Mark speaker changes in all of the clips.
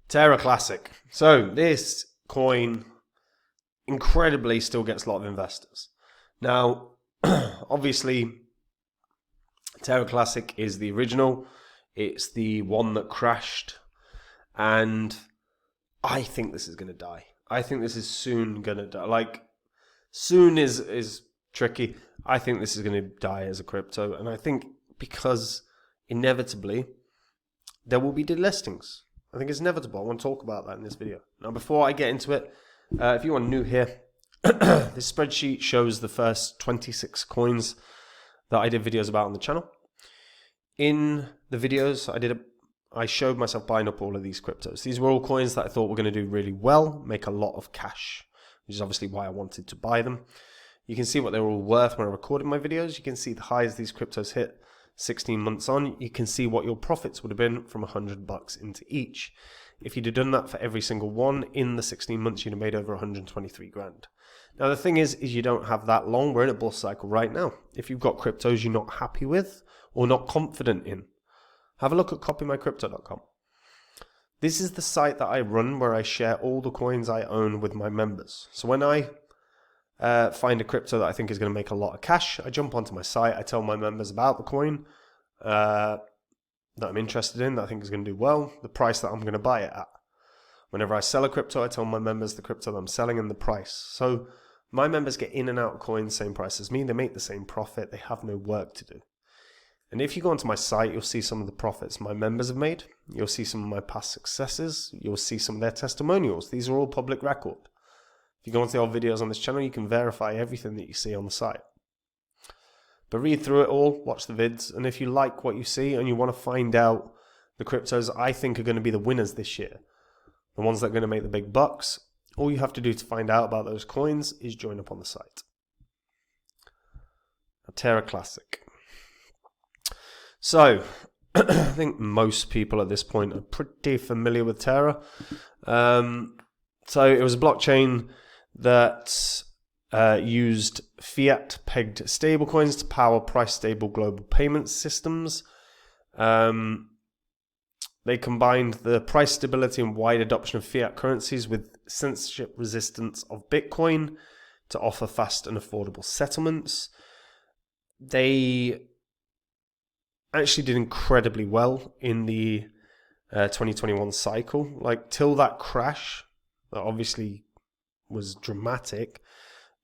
Speaker 1: Terra Classic. So this coin incredibly still gets a lot of investors. Now, obviously, Terra Classic is the original. It's the one that crashed. And I think this is going to die. I think this is soon going to die. Like, soon is tricky. I think this is going to die as a crypto. And I think because inevitably there will be delistings. I think it's inevitable. I want to talk about that in this video. Now, before I get into it, if you are new here, this spreadsheet shows the first 26 coins that I did videos about on the channel. In the videos, I showed myself buying up all of these cryptos. These were all coins that I thought were going to do really well, make a lot of cash, which is obviously why I wanted to buy them. You can see what they were all worth when I recorded my videos. You can see the highs these cryptos hit 16 months on. You can see what your profits would have been from $100 into each. If you'd have done that for every single one in the 16 months, you'd have made over 123 grand. Now, the thing is you don't have that long. We're in a bull cycle right now. If you've got cryptos you're not happy with or not confident in, have a look at copymycrypto.com. This is the site that I run where I share all the coins I own with my members. So when I find a crypto that I think is going to make a lot of cash, I jump onto my site, I tell my members about the coin that I'm interested in, that I think is going to do well, the price that I'm going to buy it at. Whenever I sell a crypto, I tell my members the crypto that I'm selling and the price. So my members get in and out of coins, same price as me, they make the same profit, they have no work to do. And if you go onto my site, you'll see some of the profits my members have made, you'll see some of my past successes, you'll see some of their testimonials. These are all public record. If you go onto the old videos on this channel, you can verify everything that you see on the site. But read through it all, watch the vids, and if you like what you see and you want to find out the cryptos I think are going to be the winners this year, the ones that are going to make the big bucks, all you have to do to find out about those coins is join up on the site. Terra Classic. So, I think most people at this point are pretty familiar with Terra. So it was a blockchain that used fiat-pegged stablecoins to power price-stable global payment systems. They combined the price stability and wide adoption of fiat currencies with censorship resistance of Bitcoin to offer fast and affordable settlements. They actually did incredibly well in the 2021 cycle. Like, till that crash, that obviously was dramatic,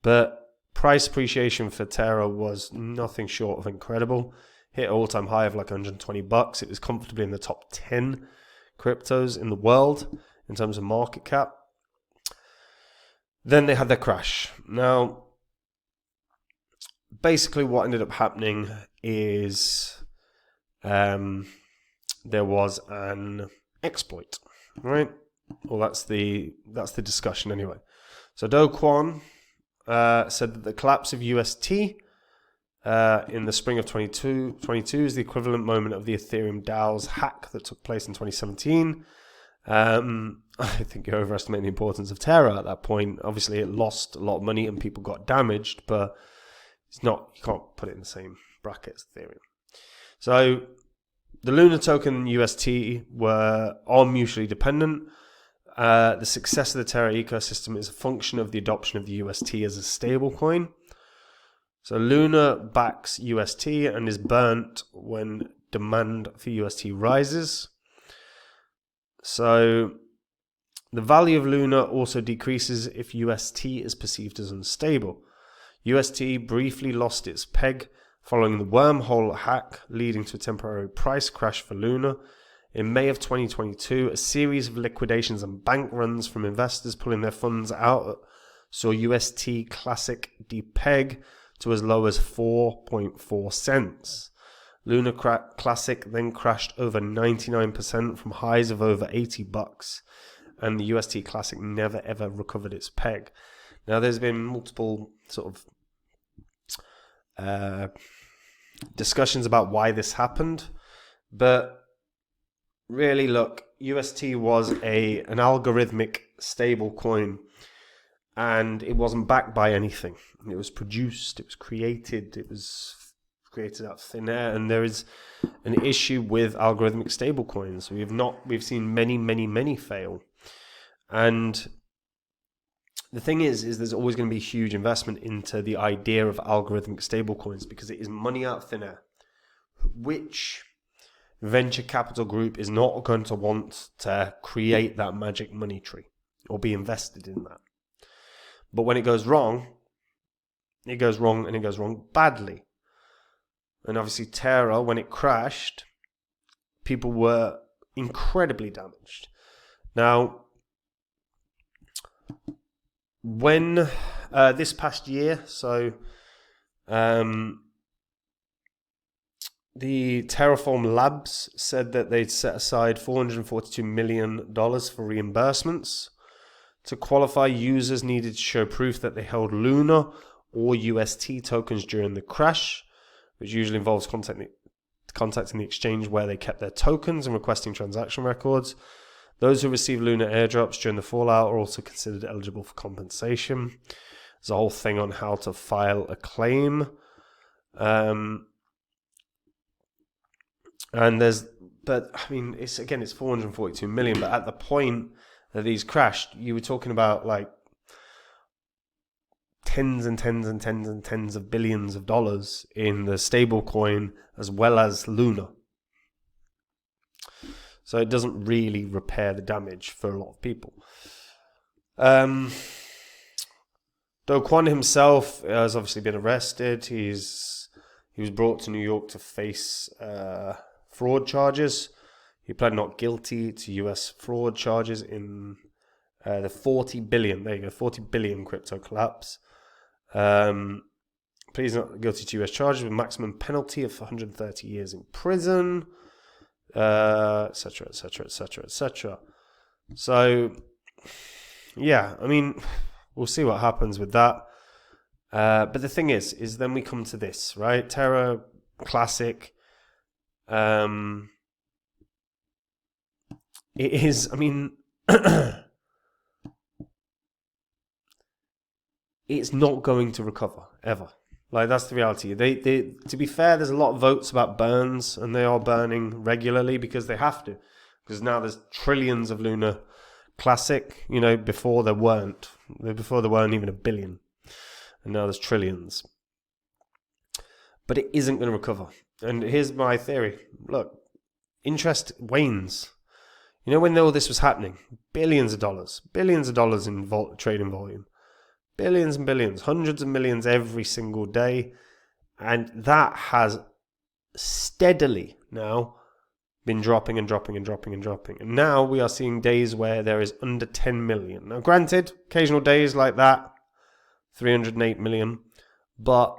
Speaker 1: but price appreciation for Terra was nothing short of incredible. Hit an all-time high of like $120. It was comfortably in the top 10 cryptos in the world in terms of market cap. Then they had their crash. Now, basically what ended up happening is there was an exploit, right? Well, that's the discussion anyway. So Do Kwon said that the collapse of UST in the spring of 2022 is the equivalent moment of the Ethereum DAO's hack that took place in 2017. I think you overestimate the importance of Terra at that point. Obviously, it lost a lot of money and people got damaged, but it's not, you can't put it in the same bracket as Ethereum. So the Luna token and UST are mutually dependent. The success of the Terra ecosystem is a function of the adoption of the UST as a stable coin. So Luna backs UST and is burnt when demand for UST rises. So the value of Luna also decreases if UST is perceived as unstable. UST briefly lost its peg following the wormhole hack, leading to a temporary price crash for Luna. In May of 2022, a series of liquidations and bank runs from investors pulling their funds out saw UST Classic depeg to as low as 4.4 cents. Luna Classic then crashed over 99% from highs of over $80, and the UST Classic never ever recovered its peg. Now, there's been multiple sort of discussions about why this happened, but really, look, UST was an algorithmic stable coin, and it wasn't backed by anything. It was produced, it was created, it was created out of thin air, and there is an issue with algorithmic stablecoins. We've seen many fail, and the thing is there's always going to be huge investment into the idea of algorithmic stablecoins because it is money out of thin air, which venture capital group is not going to want to create that magic money tree or be invested in that. But when it goes wrong, it goes wrong, and it goes wrong badly. And obviously Terra, when it crashed, people were incredibly damaged. Now, when this past year, so the Terraform Labs said that they'd set aside $442 million for reimbursements. To qualify, users needed to show proof that they held Luna or UST tokens during the crash, which usually involves contacting the exchange where they kept their tokens and requesting transaction records. Those who received Luna airdrops during the fallout are also considered eligible for compensation. There's a whole thing on how to file a claim. But I mean, it's 442 million. But at the point that these crashed, you were talking about like tens of billions of dollars in the stablecoin as well as Luna. So it doesn't really repair the damage for a lot of people. Do Kwon himself has obviously been arrested. He was brought to New York to face fraud charges. He pled not guilty to US fraud charges in the 40 billion crypto collapse. Pleads not guilty to US charges with maximum penalty of 130 years in prison, etc. So, yeah, I mean, we'll see what happens with that. But the thing is then we come to this, right? Terra Classic. It is, I mean, it's not going to recover ever. Like, that's the reality. They to be fair, there's a lot of votes about burns, and they are burning regularly because they have to. Because now there's trillions of Luna Classic. You know, before there weren't even a billion, and now there's trillions. But it isn't going to recover. And here's my theory. Look, interest wanes. You know, when all this was happening, billions of dollars in trading volume. Billions and billions, hundreds of millions every single day. And that has steadily now been dropping. And now we are seeing days where there is under 10 million. Now, granted, occasional days like that, 308 million. But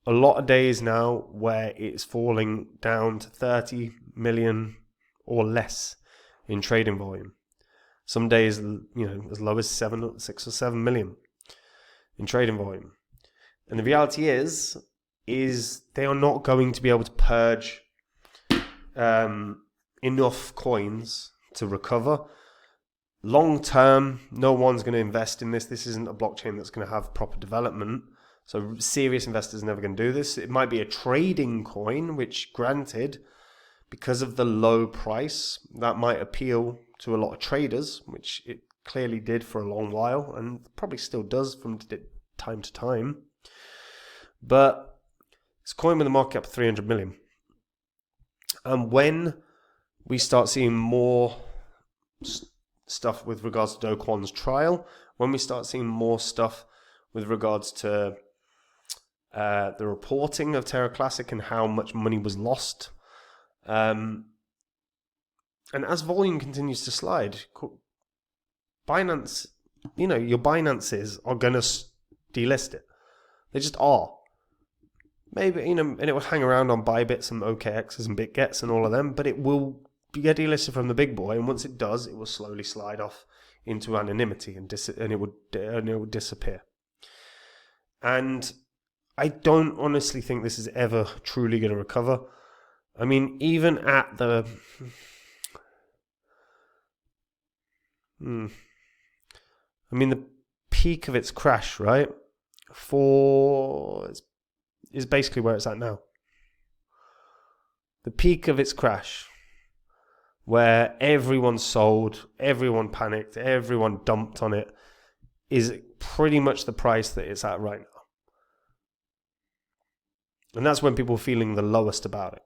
Speaker 1: a lot of days now where it's falling down to 30 million or less in trading volume. Some days, you know, as low as 6 or 7 million in trading volume. And the reality is they are not going to be able to purge enough coins to recover. Long term, no one's going to invest in this. This isn't a blockchain that's going to have proper development. So serious investors are never going to do this. It might be a trading coin, which, granted, because of the low price, that might appeal to a lot of traders, which it clearly did for a long while, and probably still does from time to time. But it's a coin with a market cap of 300 million. And when we start seeing more stuff with regards to Do Kwon's trial, when we start seeing more stuff with regards to the reporting of Terra Classic and how much money was lost, and as volume continues to slide, Binance, you know, your Binances are going to delist it. They just are. Maybe, you know, and it will hang around on Bybits and OKXs and BitGets and all of them, but it will get delisted from the big boy, and once it does, it will slowly slide off into anonymity and it would disappear. And I don't honestly think this is ever truly going to recover. I mean, even at the the peak of its crash, right? Is basically where it's at now. the peak of its crash, where everyone sold, everyone panicked, everyone dumped on it, is pretty much the price that it's at right now. And that's when people are feeling the lowest about it.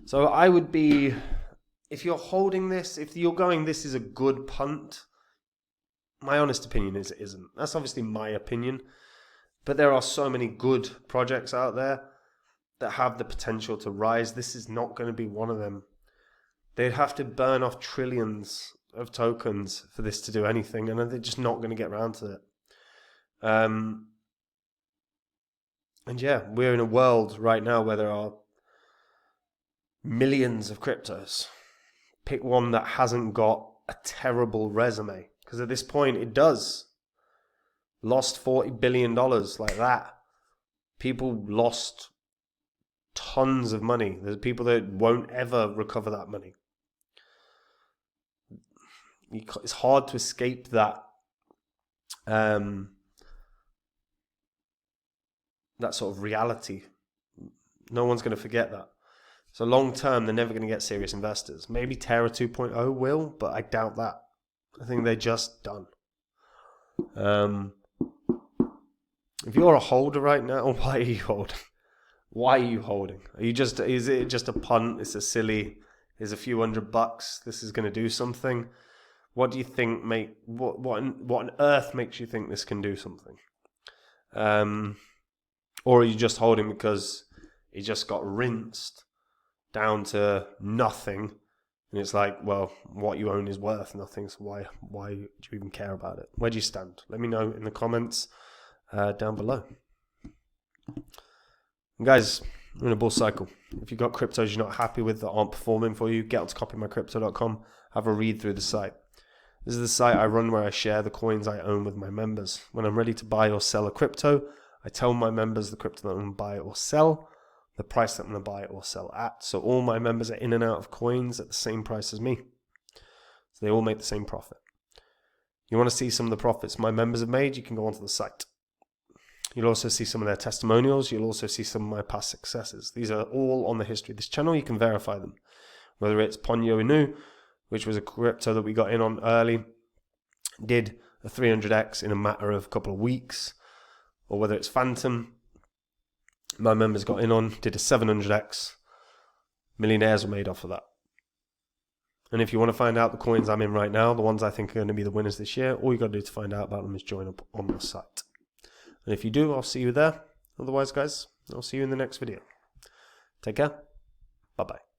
Speaker 1: So I would be, if you're holding this, if you're going, this is a good punt, my honest opinion is it isn't. That's obviously my opinion. But there are so many good projects out there that have the potential to rise. This is not going to be one of them. They'd have to burn off trillions of tokens for this to do anything, and they're just not going to get around to it. And yeah, we're in a world right now where there are millions of cryptos. Pick one that hasn't got a terrible resume, because at this point it does. Lost $40 billion like that. People lost tons of money. There's people that won't ever recover that money. It's hard to escape that that sort of reality. No one's going to forget that. So long term, they're never going to get serious investors. Maybe Terra 2.0 will, but I doubt that. I think they're just done. If you're a holder right now, why are you holding? Why are you holding? Is it just a punt? It's a silly, here's a few $100. This is going to do something. What do you think what on earth makes you think this can do something? Or are you just holding because it just got rinsed down to nothing? And it's like, well, what you own is worth nothing, so why do you even care about it? Where do you stand? Let me know in the comments down below. And guys, we're in a bull cycle. If you've got cryptos you're not happy with that aren't performing for you, get onto copymycrypto.com, have a read through the site. This is the site I run where I share the coins I own with my members. When I'm ready to buy or sell a crypto, I tell my members the crypto that I'm going to buy or sell, the price that I'm going to buy or sell at. So all my members are in and out of coins at the same price as me. So they all make the same profit. You want to see some of the profits my members have made, you can go onto the site. You'll also see some of their testimonials. You'll also see some of my past successes. These are all on the history of this channel. You can verify them. Whether it's Ponyo Inu, which was a crypto that we got in on early, did a 300x in a matter of a couple of weeks, or whether it's Phantom, my members got in on, did a 700x. Millionaires were made off of that. And if you want to find out the coins I'm in right now, the ones I think are going to be the winners this year, all you got to do to find out about them is join up on the site. And if you do, I'll see you there. Otherwise, guys, I'll see you in the next video. Take care. Bye-bye.